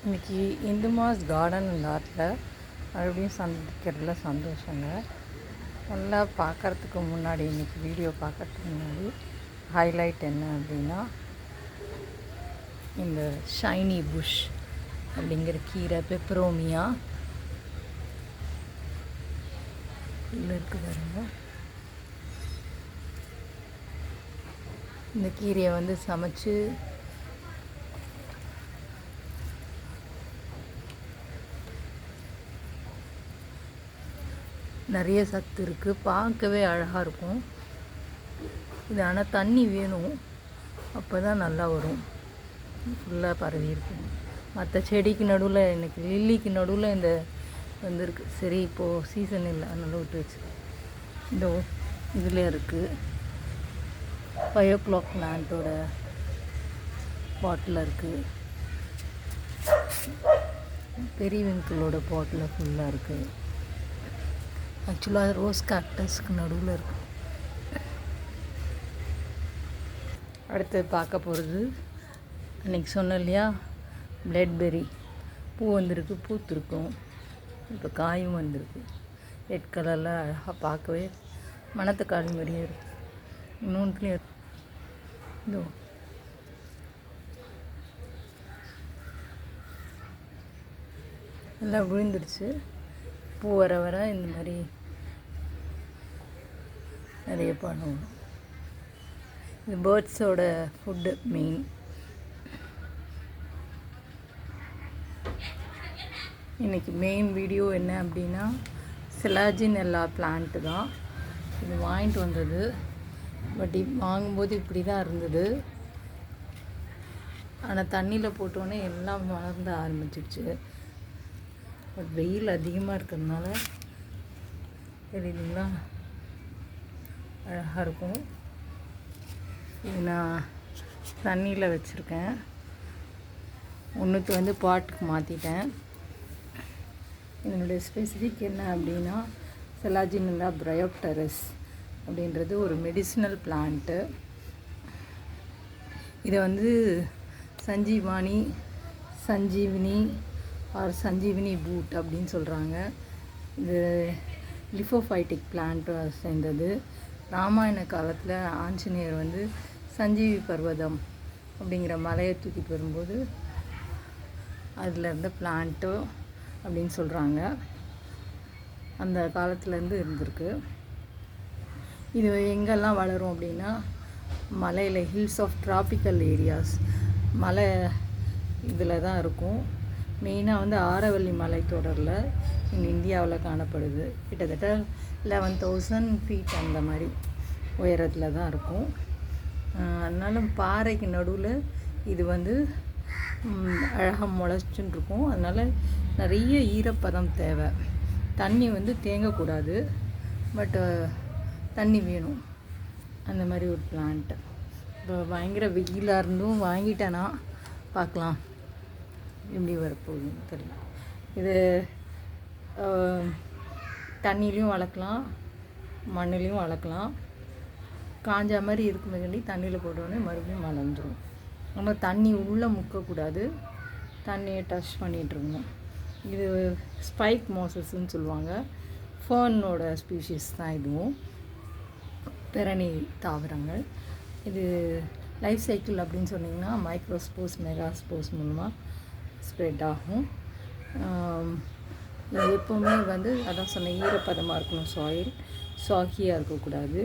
இன்றைக்கி இந்துமாஸ் garden and ஆர்ட்டில் மறுபடியும் சந்திக்கிறதுல சந்தோஷங்க. நல்லா பார்க்குறதுக்கு முன்னாடி இன்றைக்கி வீடியோ பார்க்குறதுக்கு முன்னாடி ஹைலைட் என்ன அப்படின்னா, இந்த ஷைனி புஷ் அப்படிங்கிற கீரை பெப்பரோமியா இதில் இருக்குது பாருங்க. இந்த கீரையை வந்து சமைச்சு நிறைய சத்து இருக்குது, பார்க்கவே அழகாக இருக்கும். இது ஆனால் தண்ணி வேணும், அப்போ தான் நல்லா வரும். ஃபுல்லாக பரவி இருக்கும். மற்ற செடிக்கு நடுவில், எனக்கு லில்லிக்கு நடுவில் இந்த வந்துருக்கு. சரி, இப்போது சீசன் இல்லை, அதனால் விட்டு வச்சு. இந்த இதில் இருக்குது 5 o'clock பிளான்ட்டோட பாட்டில் இருக்குது. பெரியவிங்களோட பாட்டில் ஃபுல்லாக இருக்குது. ஆக்சுவலாக ரோஸ் கேக்டஸ்க்கு நடுவில் இருக்குது. அடுத்து பார்க்க போகிறது, அன்றைக்கி சொன்னேன் இல்லையா, பிளட்பெர்ரி பூ வந்திருக்கு, பூத்துருக்கும். இப்போ காயும் வந்திருக்கு. ரெட் கலரில் அழகாக பார்க்கவே மணத்தக்காளி மாதிரியே இருக்குது. இன்னொன்றுலேயும் இதோ எல்லாம் விழுந்துடுச்சு. பூ வர வர இந்த மாதிரி நிறைய பண்ணுவோம். இது பேர்ட்ஸோட ஃபுட்டு மெயின். இன்றைக்கி மெயின் வீடியோ என்ன அப்படின்னா, சிலாஜினெல்லா பிளான்ட்டு தான். இது வாங்கிட்டு வந்தது. பட் வாங்கும்போது இப்படி தான் இருந்தது. ஆனால் தண்ணியில் போட்டோன்னே எல்லாம் வளர்ந்து ஆரம்பிச்சிடுச்சு. பட் வெயில் அதிகமாக இருக்கிறதுனால தெரியுதுங்களா, அழகாக இருக்கும். இது நான் தண்ணியில் வச்சுருக்கேன். ஒன்றுக்கு வந்து பாட்டுக்கு மாற்றிட்டேன். இதனுடைய ஸ்பெசிஃபிக் என்ன அப்படின்னா, செலாஜினெல்லா பிரையோப்டெரஸ் அப்படின்றது ஒரு மெடிசினல் பிளான்ட்டு. இதை வந்து சஞ்சீவினி ஆர் சஞ்சீவினி பூட் அப்படின்னு சொல்கிறாங்க. இது லிஃபோஃபைட்டிக் பிளான்ட்டு சேர்ந்தது. ராமாயண காலத்தில் ஆஞ்சநேயர் வந்து சஞ்சீவி பர்வதம் அப்படிங்கிற மலையை தூக்கிட்டு வரும்போது அதில் இருந்த பிளான்ட்டு அப்படின்னு சொல்கிறாங்க. அந்த காலத்துலேருந்து இருந்திருக்கு. இது எங்கெல்லாம் வளரும் அப்படின்னா, மலையில் ஹில்ஸ் ஆஃப் ட்ராபிக்கல் ஏரியாஸ், மலை இதில் தான் இருக்கும். மெயினாக வந்து ஆரவல்லி மலைத்தொடரில் இங்கே இந்தியாவில் காணப்படுது. கிட்டத்தட்ட 11,000 feet அந்த மாதிரி உயரத்தில் தான் இருக்கும். அதனால பாறைக்கு நடுவில் இது வந்து அழகாக முளைச்சுன்னு இருக்கும். அதனால் நிறைய ஈரப்பதம் தேவை. தண்ணி வந்து தேங்கக்கூடாது, பட் தண்ணி வேணும். அந்த மாதிரி ஒரு பிளான்ட்டு. இப்போ பயங்கர வெயிலாக இருந்தும் வாங்கிட்டேன்னா, பார்க்கலாம் எப்படி வரப்போகுதுன்னு தெரியல. இது தண்ணிலையும் வளர்க்கலாம், மண்ணுலேயும் வளர்க்கலாம். காஞ்ச மாதிரி இருக்கும்போது தண்ணியில் போட்டோடனே மறுபடியும் வளர்ந்துடும். நம்ம தண்ணி உள்ளே முக்கக்கூடாது, தண்ணியை டச் பண்ணிகிட்ருக்கணும். இது ஸ்பைக் மோசஸ்ன்னு சொல்லுவாங்க. ஃபர்னோட ஸ்பீஷீஸ் தான் இதுவும். பெரணி தாவரங்கள். இது லைஃப் சைக்கிள் அப்படின்னு சொன்னிங்கன்னா மைக்ரோஸ்போர்ஸ் மெகாஸ்போர்ஸ் மூலமாக ஸ்ப்ரெட் ஆகும். இது எப்போவுமே வந்து அதான் சொன்ன ஈரப்பதமாக இருக்கணும். சாகியாக இருக்கக்கூடாது.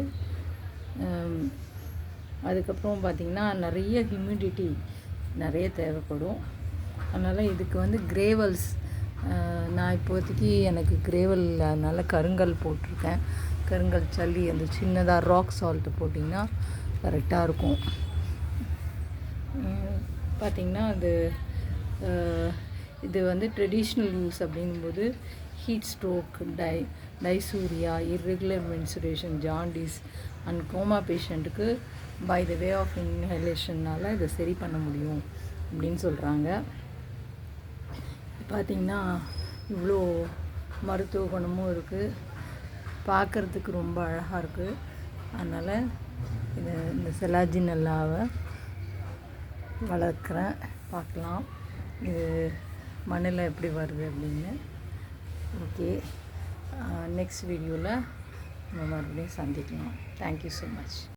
அதுக்கப்புறம் பார்த்திங்கன்னா நிறைய ஹியூமிடிட்டி நிறைய தேவைப்படும். அதனால் இதுக்கு வந்து கிரேவல்ஸ், நான் இப்போதைக்கு எனக்கு கிரேவல் அதனால் கருங்கல் போட்டிருக்கேன். கருங்கல் சல்லி அந்த சின்னதாக ராக் சால்ட்டு போட்டிங்கன்னா கரெக்டாக இருக்கும். பார்த்திங்கன்னா இது வந்து ட்ரெடிஷ்னல் யூஸ் அப்படிங்கும்போது heat stroke, dysuria, irregular menstruation, jaundice and coma பேஷண்ட்டுக்கு பை த வே ஆஃப் இன்ஹலேஷன்னால் இதை சரி பண்ண முடியும் அப்படின்னு சொல்கிறாங்க. பார்த்திங்கன்னா இவ்வளோ மருத்துவ குணமும் இருக்குது, பார்க்குறதுக்கு ரொம்ப அழகாக இருக்குது. அதனால் இந்த செலாஜினெல்லாவை வளர்க்குறேன். பார்க்கலாம். இது மண்ணில் எப்படி வருது அப்படின்னு. ஓகே, நெக்ஸ்ட் வீடியோவில் நம்ம மறுபடியும் சந்திக்கலாம். Thank you so much.